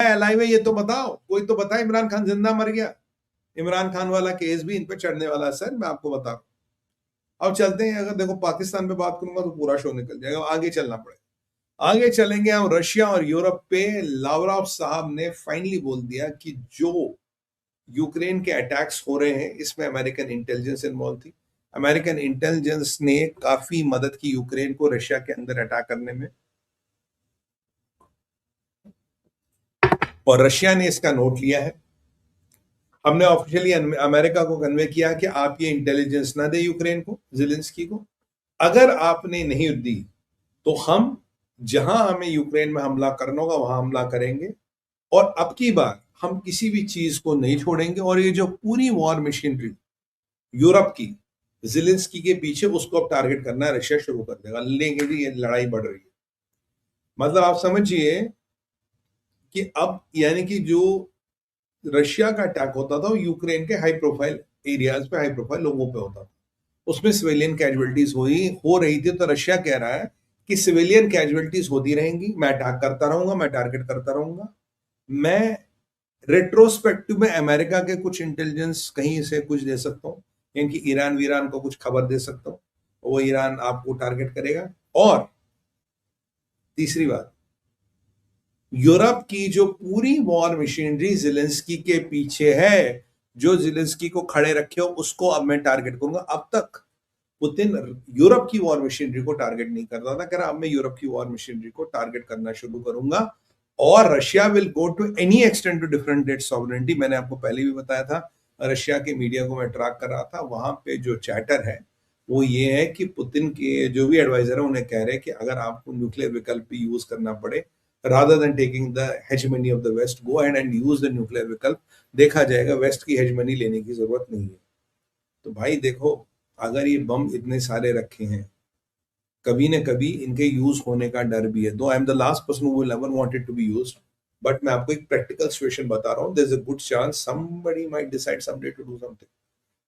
है अलाइव है, ये तो बताओ, कोई तो बताए इमरान खान जिंदा मर गया। इमरान खान वाला केस भी इन पे चढ़ने वाला है सर, मैं आपको बता रहा हूं। अब चलते हैं, अगर देखो पाकिस्तान पे बात करूंगा तो पूरा शो निकल जाएगा, आगे चलना पड़ेगा। आगे चलेंगे हम रशिया और यूरोप पे। लावरोव साहब ने फाइनली बोल दिया कि जो यूक्रेन के अटैक्स हो रहे हैं इसमें अमेरिकन इंटेलिजेंस इन्वॉल्व थी। अमेरिकन इंटेलिजेंस ने काफी मदद की यूक्रेन को रशिया के अंदर अटैक करने में, और रशिया ने इसका नोट लिया है। हमने ऑफिशियली अमेरिका को कन्वे किया कि आप ये इंटेलिजेंस ना दे यूक्रेन को, जेलेंस्की को। अगर आपने नहीं दी तो हम जहां हमें यूक्रेन में हमला करना होगा वहां हमला करेंगे, और अब की बार हम किसी भी चीज को नहीं छोड़ेंगे। और ये जो पूरी वॉर मशीनरी यूरोप की जेलेंस्की के पीछे, उसको अब टारगेट करना रशिया शुरू कर देगा। लेकिन ये लड़ाई बढ़ रही है, मतलब आप समझिए कि अब यानी कि जो रशिया का अटैक होता था वो यूक्रेन के हाई प्रोफाइल एरियाज पे, हाई प्रोफाइल लोगों पे होता था, उसमें सिविलियन कैजुअलिटीज हो रही थी। तो रशिया कह रहा है कि सिविलियन कैजुअलिटीज होती रहेंगी, मैं अटैक करता रहूंगा, मैं टारगेट करता रहूंगा। मैं रेट्रोस्पेक्टिव में अमेरिका के कुछ इंटेलिजेंस कहीं से कुछ दे सकता हूँ, यानी कि ईरान वीरान को कुछ खबर दे सकता हूँ, वो ईरान आपको टारगेट करेगा। और तीसरी बात, यूरोप की जो पूरी वॉर मशीनरी जेलेंस्की के पीछे है, जो जेलेंस्की को खड़े रखे हो, उसको अब मैं टारगेट करूंगा। अब तक पुतिन यूरोप की वॉर मशीनरी को टारगेट नहीं करता था, कह रहा अब मैं यूरोप की वॉर मशीनरी को टारगेट करना शुरू करूंगा। और Russia will go to any extent to different sovereignty. मैंने आपको पहले भी बताया था, रशिया के मीडिया को मैं ट्रैक कर रहा था, वहां पे जो चैटर है वो ये है कि पुतिन के जो भी एडवाइजर है उन्हें कह रहे हैं कि अगर आपको न्यूक्लियर विकल्प भी यूज करना पड़े, rather than taking the hegemony of the West, go ahead and use the nuclear विकल्प, देखा जाएगा, वेस्ट की हेजमनी लेने की जरूरत नहीं है। तो भाई देखो, अगर ये बम इतने सारे रखे हैं, कभी न कभी इनके यूज होने का डर भी है। Though I am the last person who will never want it to be used, but मैं आपको एक प्रैक्टिकल सिचुएशन बता रहा हूँ, there is a good chance somebody might decide someday to do something.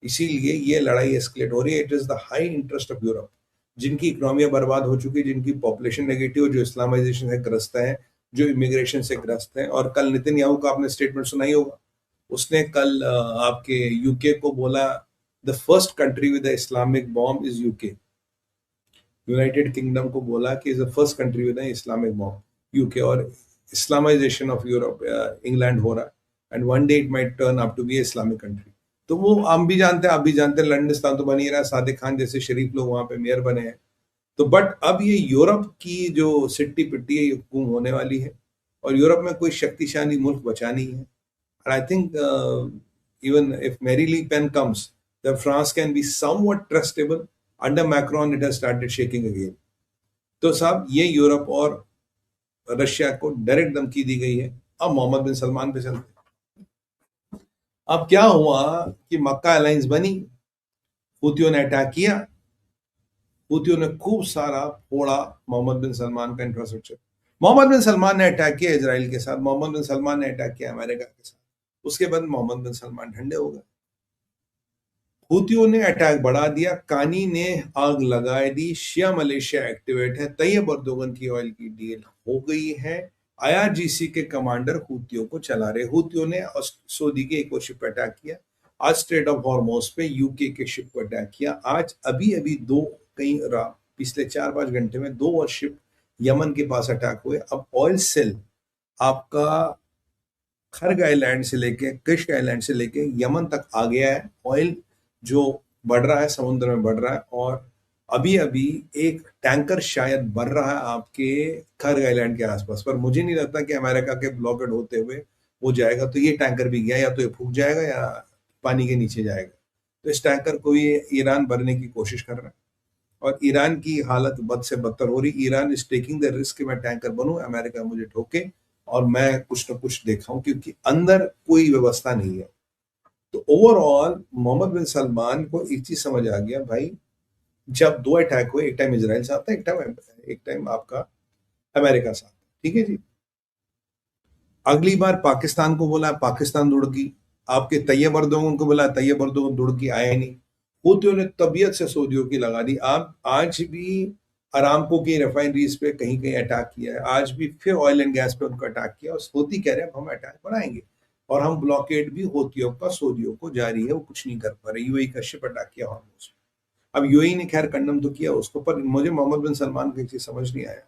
इसीलिए ये लड़ाई एस्केलेट हो रही है। It is the high interest of Europe, जिनकी इकोनॉमियां बर्बाद हो चुकी, जिनकी पॉपुलेशन नेगेटिव, जो इस्लामाइजेशन से ग्रस्त है, जो इमिग्रेशन से ग्रस्त है। और कल नितिन याहू का आपने स्टेटमेंट सुना ही होगा, उसने कल आपके यूके को बोला the first country with Islamic bomb is UK. United Kingdom को बोला कि is the first country with Islamic bomb UK. और इस्लामाइजेशन ऑफ यूरोप, इंग्लैंड हो रहा है, and one day it might turn up to be Islamic country. तो वो हम भी जानते हैं, आप भी जानते हैं, लंदनिस्तान तो बन ही रहा है, सादिक खान जैसे शरीफ लोग वहां पे मेयर बने हैं। तो बट अब ये यूरोप की जो सिट्टी पिट्टी है ये गुम होने वाली है, और यूरोप में कोई शक्तिशाली मुल्क बचा नहीं है। And I think even if Mary Le Pen comes, the France can be somewhat trustable. Under Macron, it has started shaking again. तो साहब ये यूरोप और रशिया को डायरेक्ट धमकी दी गई है। अब मोहम्मद बिन सलमान पे चलते हैं। अब क्या हुआ कि मक्का अलायंस बनी, हूतियों ने अटैक किया, हूतियों ने खूब सारा फोड़ा मोहम्मद बिन सलमान का इंफ्रास्ट्रक्चर। मोहम्मद बिन सलमान ने अटैक किया इजराइल के साथ, मोहम्मद बिन सलमान ने अटैक किया अमेरिका के साथ। उसके बाद मोहम्मद बिन सलमान ठंडे हो गए, हूतियों ने अटैक बढ़ा दिया, कानी ने आग लगा दी, शिया मलेशिया एक्टिवेट है, तैयब अर्दोगन की ऑयल की डील हो गई है। आईआरजीसी के कमांडर हूतियों को चला रहे। हूतियों ने सऊदी के एक और शिप अटैक किया, आज स्ट्रेट ऑफ हॉर्मोज पे यूके के शिप को अटैक किया। आज अभी अभी पिछले 4-5 घंटे में 2 और शिप यमन के पास अटैक हुए। अब ऑयल सेल आपका खर्ग आइलैंड से लेके, किश्क आइलैंड से लेके यमन तक आ गया है। ऑयल जो बढ़ रहा है, समुद्र में बढ़ रहा है, और अभी अभी एक टैंकर शायद बढ़ रहा है आपके खर्ग आइलैंड के आसपास, पर मुझे नहीं लगता कि अमेरिका के ब्लॉकेड होते हुए वो जाएगा। तो ये टैंकर भी गया, या तो ये फूक जाएगा या पानी के नीचे जाएगा। तो इस टैंकर को ये ईरान भरने की कोशिश कर रहा है, और ईरान की हालत बद से बदतर हो रही। Iran is taking the risk कि मैं टैंकर बनूं, अमेरिका मुझे ठोके और मैं कुछ ना कुछ दिखाऊं, क्योंकि अंदर कोई व्यवस्था नहीं है। तो ओवरऑल मोहम्मद बिन सलमान को एक चीज समझ आ गया भाई, जब 2 अटैक हुए, एक टाइम इजराइल से आता है, एक टाइम आपका अमेरिका से आता है, ठीक है जी। अगली बार पाकिस्तान को बोला, पाकिस्तान दुड़की। आपके तैयब अर्दोगन को बोला, तैयब अर्दोगन दुड़की आया नहीं। हूतियों ने तबीयत से सऊदियों की लगा दी। आप आज भी अरामको की रिफाइनरीज पे कहीं कहीं अटैक किया है, आज भी फिर ऑयल एंड गैस पे उनको अटैक किया, और होती कह रहे हैं अब हम अटैक बढ़ाएंगे, और हम ब्लॉकेड भी होतियों का सऊदियों को जारी है, वो कुछ नहीं कर पा रहे। यूएई का शिप अटैक किया हॉर्मुज़। अब यूएई ने खैर कंडम तो किया उसको, पर मुझे मोहम्मद बिन सलमान की चीज समझ नहीं आया।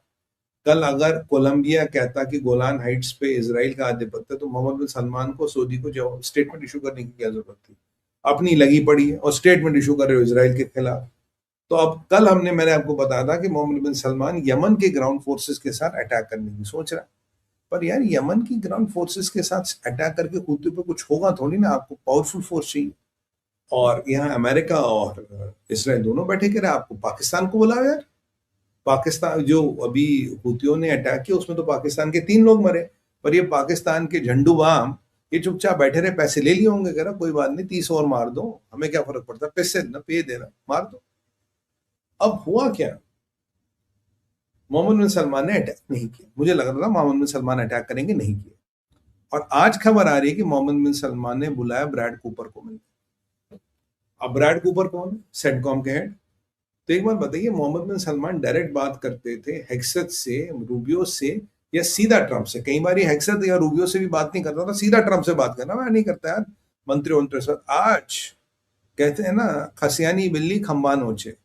कल अगर कोलंबिया कहता कि गोलान हाइट्स पे इसराइल का आधिपत्य, तो मोहम्मद बिन सलमान को सऊदी को जो स्टेटमेंट इशू करने की क्या जरूरत थी? अपनी लगी पड़ी है और स्टेटमेंट इशू कर रहे हो इसराइल के खिलाफ। तो अब कल मैंने आपको बताया था कि मोहम्मद बिन सलमान यमन के ग्राउंड फोर्सेस के साथ अटैक करने की सोच रहा है। पर यार यमन की ग्राउंड फोर्सेस के साथ अटैक करके हूती पे कुछ होगा थोड़ी ना, आपको पावरफुल फोर्स चाहिए। और यहाँ अमेरिका और इसराइल दोनों बैठे कह रहे हैं, आपको पाकिस्तान को बुलाओ यार। पाकिस्तान जो अभी हूतियों ने अटैक किया उसमें तो पाकिस्तान के 3 लोग मरे, पर ये पाकिस्तान के झंडू बाम ये चुपचाप बैठे रहे, पैसे ले लिए होंगे, कह रहा कोई बात नहीं 30 और मार दो, हमें क्या फर्क पड़ता, पैसे न पे देना, मार दो। अब हुआ क्या, मोहम्मद बिन सलमान ने अटैक नहीं किया। मुझे लग रहा था मोहम्मद बिन सलमान अटैक करेंगे, नहीं किया। और आज खबर आ रही है कि मोहम्मद बिन सलमान ने बुलाया ब्रैड कूपर को मिलने। अब ब्रैड कूपर कौन है? सेटकॉम के हेड। तो एक बात बताइए, मोहम्मद बिन सलमान डायरेक्ट बात करते थे हेक्सत से, रूबियो से, या सीधा ट्रंप से? कई बार हेक्सत या रूबियो से भी बात नहीं करता था, सीधा ट्रंप से बात करना मैं नहीं करता यार, मंत्री साथ। आज कहते हैं ना, खसियानी बिल्ली खंबा नोचे,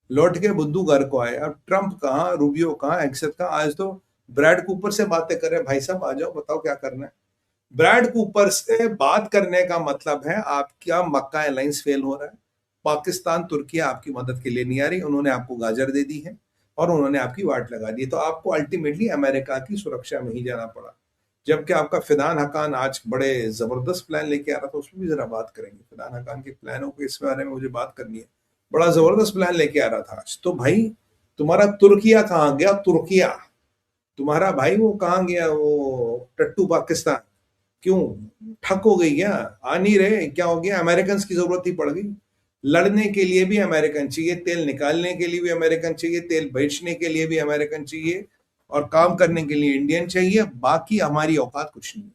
लौट के बुद्धू घर को आए। अब ट्रंप कहाँ, रूबियो कहाँ, हेक्सत कहाँ, आज तो ब्रैड कूपर से बातें कर रहे हैं। भाई साहब आ जाओ, बताओ क्या करना है। ब्रैड कूपर से बात करने का मतलब है आपका मक्का अलायंस फेल हो रहा है, पाकिस्तान तुर्की आपकी मदद के लिए नहीं आ रही, उन्होंने आपको गाजर दे दी है और उन्होंने आपकी वाट लगा दी, तो आपको अल्टीमेटली अमेरिका की सुरक्षा में ही जाना पड़ा। जबकि आपका फिदान हकान आज बड़े जबरदस्त प्लान लेके आ रहा था, उसमें भी जरा बात करेंगे फिदान हकान के प्लानों के, इस बारे में मुझे बात करनी है। बड़ा जबरदस्त प्लान लेके आ रहा था आज। तो भाई तुम्हारा तुर्किया कहाँ गया? तुर्किया तुम्हारा भाई वो कहाँ गया, वो टट्टू पाकिस्तान? क्यों ठक हो गई क्या? आ नहीं रहे? क्या हो गया? अमेरिकन की जरूरत ही पड़ गई। लड़ने के लिए भी अमेरिकन चाहिए, तेल निकालने के लिए भी अमेरिकन चाहिए, तेल बेचने के लिए भी अमेरिकन चाहिए, और काम करने के लिए इंडियन चाहिए। बाकी हमारी औकात कुछ नहीं।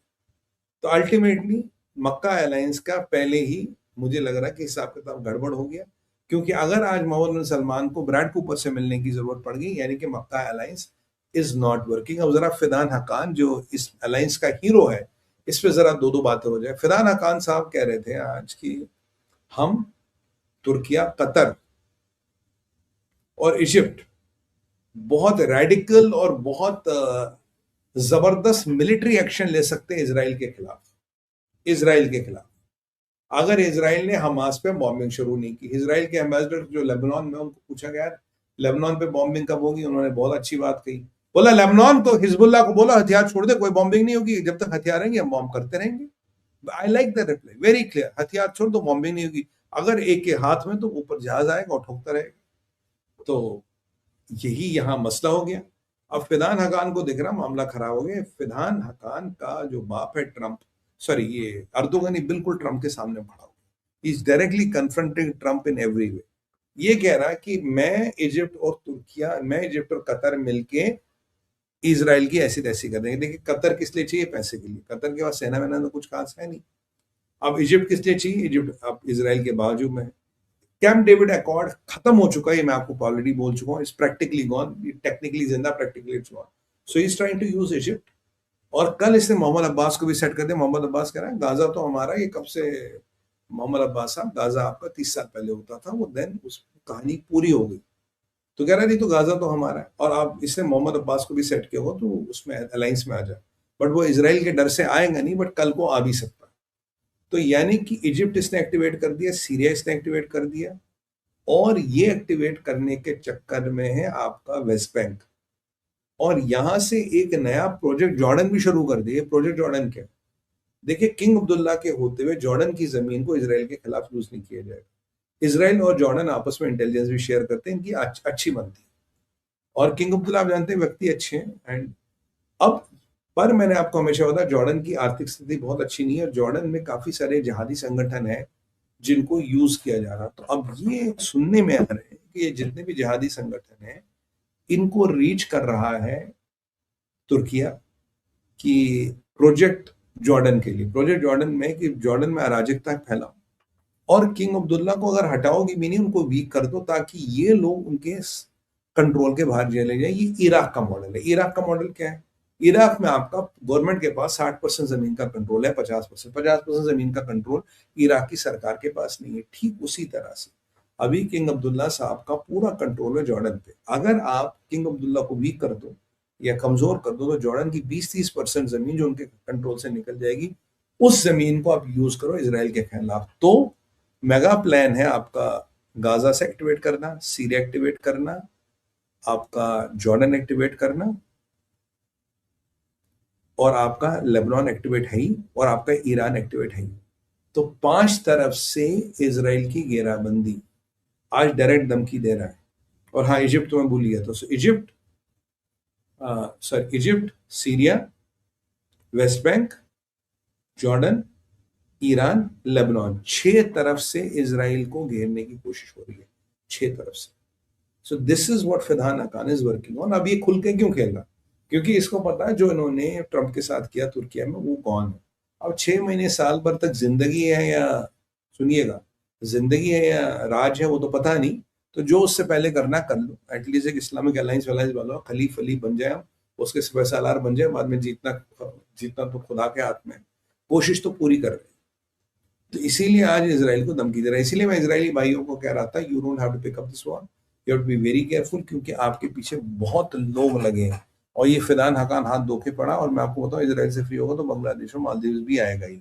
तो अल्टीमेटली मक्का अलायंस का पहले ही मुझे लग रहा है कि हिसाब किताब गड़बड़ हो गया, क्योंकि अगर आज मोहम्मद बिन सलमान को ब्रैड कूपर से मिलने की जरूरत पड़ गई, यानी कि मक्का अलायंस इज नॉट वर्किंग। अब जरा फिदान हकान जो इस अलायंस का हीरो है, इस पे जरा दो बातें हो जाए। फिदान हकान साहब कह रहे थे आज की हम तुर्किया, कतर और इजिप्ट बहुत रेडिकल और बहुत जबरदस्त मिलिट्री एक्शन ले सकते हैं इसराइल के खिलाफ। इसराइल के खिलाफ अगर इसराइल ने हमास पे बॉम्बिंग शुरू नहीं की। इसराइल के एम्बेसडर जो लेबनान में, उनको पूछा गया लेबनान पे बॉम्बिंग कब होगी, उन्होंने बहुत अच्छी बात कही, बोला लेबनान तो हिजबुल्लाह को बोला हथियार छोड़ दे, कोई बॉम्बिंग नहीं होगी, जब तक हथियार रहेंगे हम बॉम्ब करते रहेंगे। I like the reply, very clear, हथियार छोड़ दो, बॉम्बिंग नहीं होगी। अगर एक के हाथ में तो ऊपर जहाज आएगा और ठोकता रहेगा। तो यही यहाँ मसला हो गया। अब फिदान हकान को दिख रहा मामला खराब हो गया। फिदान हकान का जो बाप है ट्रंप, सॉरी ये अर्दोगन, ही बिल्कुल ट्रंप के सामने खड़ा हो, is directly confronting Trump in every way. ये कह रहा है कि मैं इजिप्ट और कतर मिलके इसराइल की ऐसी तैसी कर देंगे। देखिए कतर किस लिए चाहिए? पैसे के लिए। कतर के पास सेना वेना तो कुछ खास है नहीं। अब इजिप्ट किस लिए चाहिए? इजिप्ट अब इसराइल के बाजू में है। कैंप डेविड अकॉर्ड खत्म हो चुका है, ये मैं आपको ऑलरेडी बोल चुका हूँ, इट्स प्रैक्टिकली गॉन, टेक्निकली जिंदा, practically it's gone. So is trying to use Egypt. और कल इसने मोहम्मद अब्बास को भी सेट कर दिया। मोहम्मद अब्बास कह रहा है गाजा तो हमारा, ये कब से मोहम्मद अब्बास साहब, गाजा आपका 30 साल पहले होता था, वो देन उस कहानी पूरी हो गई। तो कह रहा है नहीं तो गाजा तो हमारा है, और आप इसने मोहम्मद अब्बास को भी सेट किया हो तो उसमें अलायंस में आ जाए। बट वो इसराइल के डर से आएगा नहीं, बट कल को आ भी सकता है। तो यानी कि इजिप्ट इसने एक्टिवेट कर दिया, सीरिया इसने एक्टिवेट कर दिया, और ये एक्टिवेट करने के चक्कर में है आपका वेस्ट बैंक। और यहां से एक नया प्रोजेक्ट जॉर्डन भी शुरू कर दिया। प्रोजेक्ट जॉर्डन क्या? देखिए किंग अब्दुल्ला के होते हुए जॉर्डन की जमीन को इसराइल के खिलाफ यूज नहीं किया जाएगा। इसराइल और जॉर्डन आपस में इंटेलिजेंस भी शेयर करते हैं, इनकी अच्छी बनती है, और किंग अब्दुल्ला आप जानते हैं व्यक्ति अच्छे हैं। एंड अब पर मैंने आपको हमेशा बताया जॉर्डन की आर्थिक स्थिति बहुत अच्छी नहीं है, और जॉर्डन में काफी सारे जिहादी संगठन है जिनको यूज किया जा रहा। तो अब ये सुनने में आ रहे हैं कि ये जितने भी जिहादी संगठन हैं इनको रीच कर रहा है तुर्किया कि प्रोजेक्ट जॉर्डन के लिए, प्रोजेक्ट जॉर्डन में, कि जॉर्डन में अराजकता फैलाओ, और किंग अब्दुल्ला को अगर हटाओगे भी नहीं, उनको वीक कर दो, ताकि ये लोग उनके कंट्रोल के बाहर चले जाए। ये इराक का मॉडल है। इराक का मॉडल क्या है? इराक में आपका गवर्नमेंट के पास 60% जमीन का कंट्रोल है, 50% जमीन का कंट्रोल इराक की सरकार के पास नहीं है। ठीक उसी तरह से अभी किंग अब्दुल्ला साहब का पूरा कंट्रोल है जॉर्डन पे। अगर आप किंग अब्दुल्ला को वीक कर दो या कमजोर कर दो तो जॉर्डन की 20-30% जमीन जो उनके कंट्रोल से निकल जाएगी। उस जमीन को आप यूज करो इसराइल के खिलाफ। तो मेगा प्लान है आपका, गाजा से एक्टिवेट करना, सीरिया एक्टिवेट करना, आपका जॉर्डन एक्टिवेट करना, और आपका लेबनान एक्टिवेट है ही, और आपका ईरान एक्टिवेट है ही। तो 5 तरफ से इसराइल की घेराबंदी आज डायरेक्ट धमकी दे रहा है। और हाँ, इजिप्ट तो मैं भूल गया था। Egypt, Syria, West Bank, Jordan, Iran, Lebanon, 6 तरफ से इसराइल को घेरने की कोशिश हो रही है। 6 तरफ से। So this is what Farhan हकान is working on. अब ये खुल के क्यों खेल रहा? क्योंकि इसको पता है जो इन्होंने ट्रंप के साथ किया तुर्किया में वो कौन है। अब 6 महीने साल भर तक जिंदगी है या, सुनिएगा, जिंदगी है या राज है वो तो पता नहीं। तो जो उससे पहले करना कर लो। एटलीस्ट एक इस्लामिक अलायंस वलायंस वाला खलीफ वली बन जाए हम, उसके सिपह सालार बन जाए, बाद में जीतना जीतना तो खुदा के हाथ में है। कोशिश तो पूरी कर रहे हैं। तो इसीलिए आज इसराइल को धमकी दे रहा है। इसीलिए मैं इसराइली भाइयों को कह रहा था, you don't have to pick up this war, you have to be very careful, क्योंकि आपके पीछे बहुत लोग लगे हैं। और ये फिदान हकान हाथ धो के पड़ा। और मैं आपको बताऊं, इसराइल से फ्री होगा तो बांग्लादेश और मालदीव भी आएगा ही।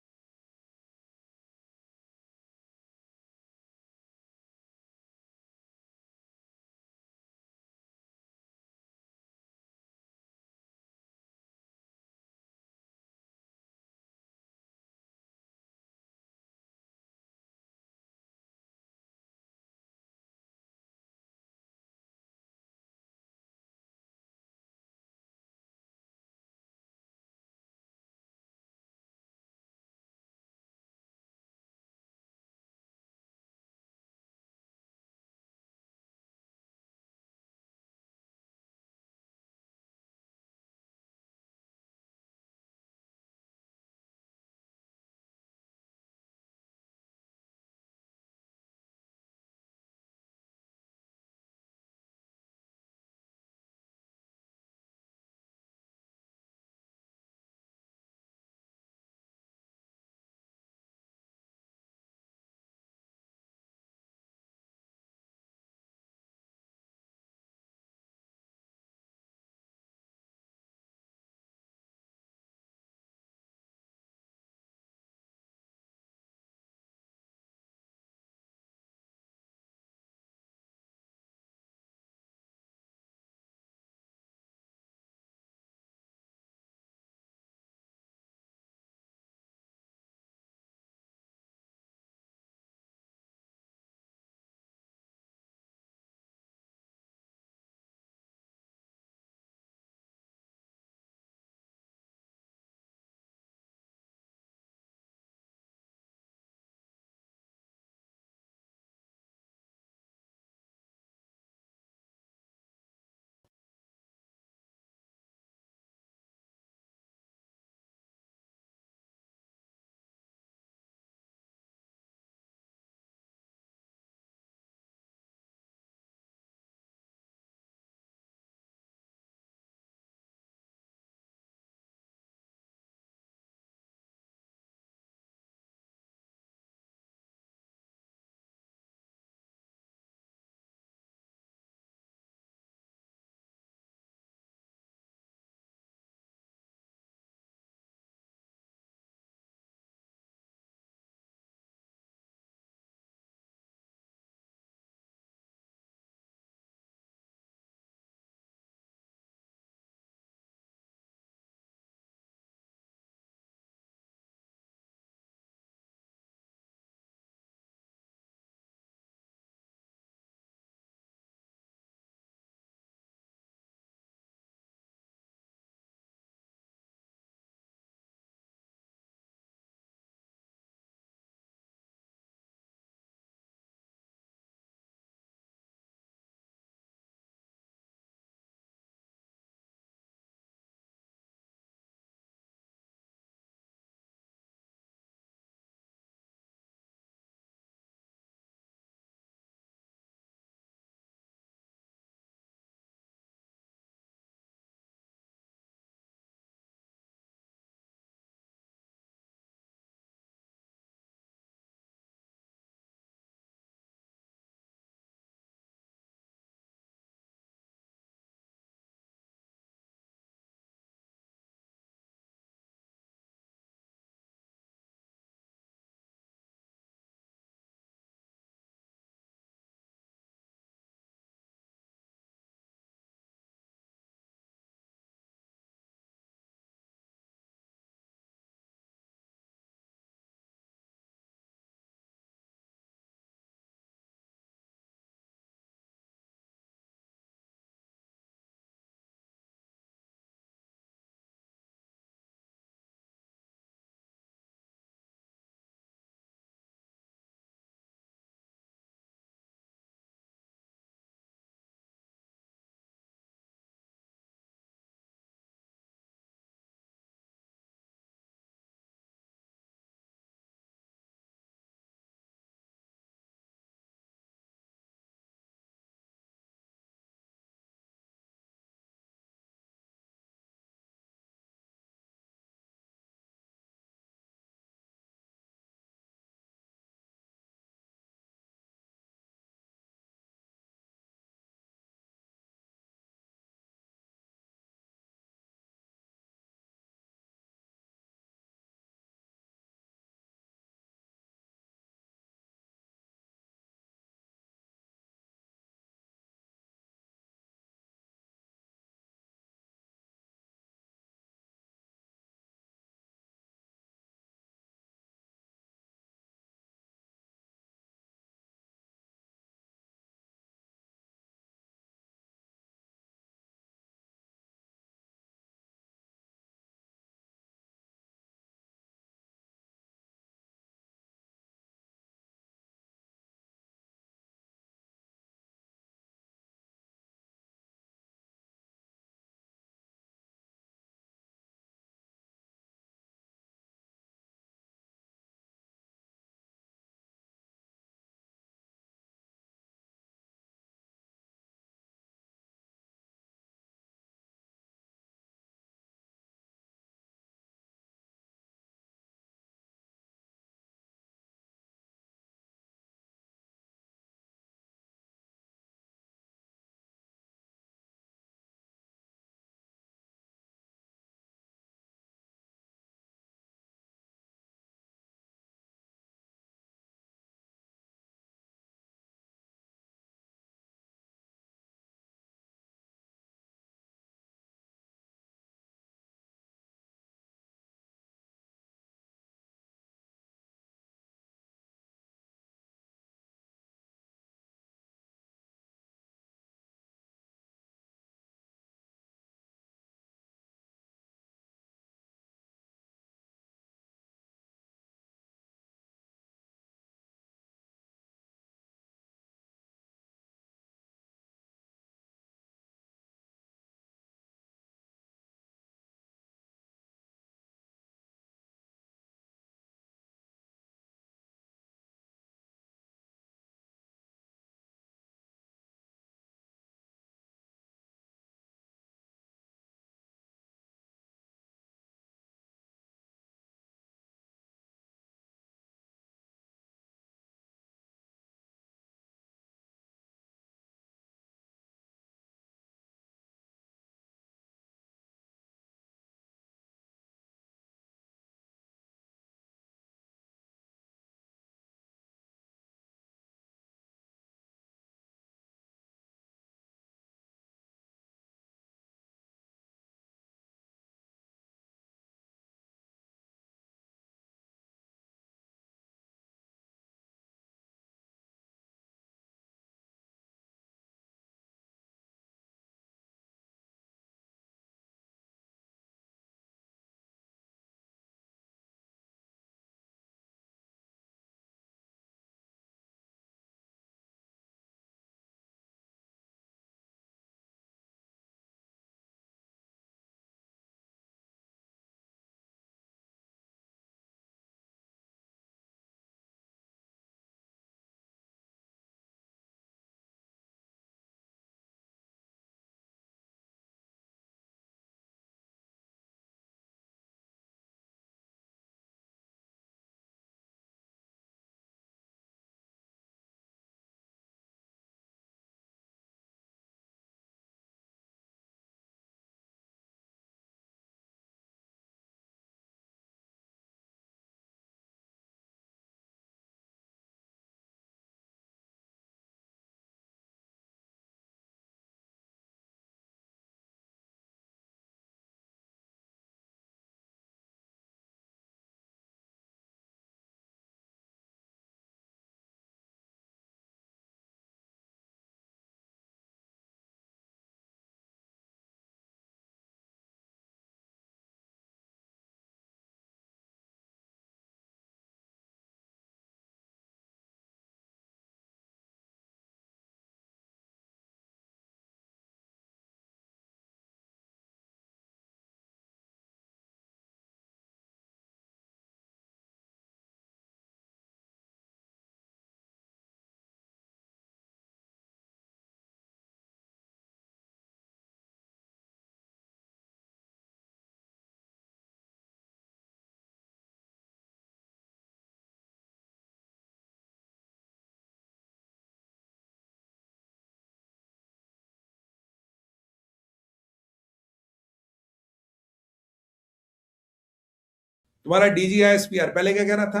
तुम्हारा डीजीआईएसपीआर पहले क्या कह रहा था?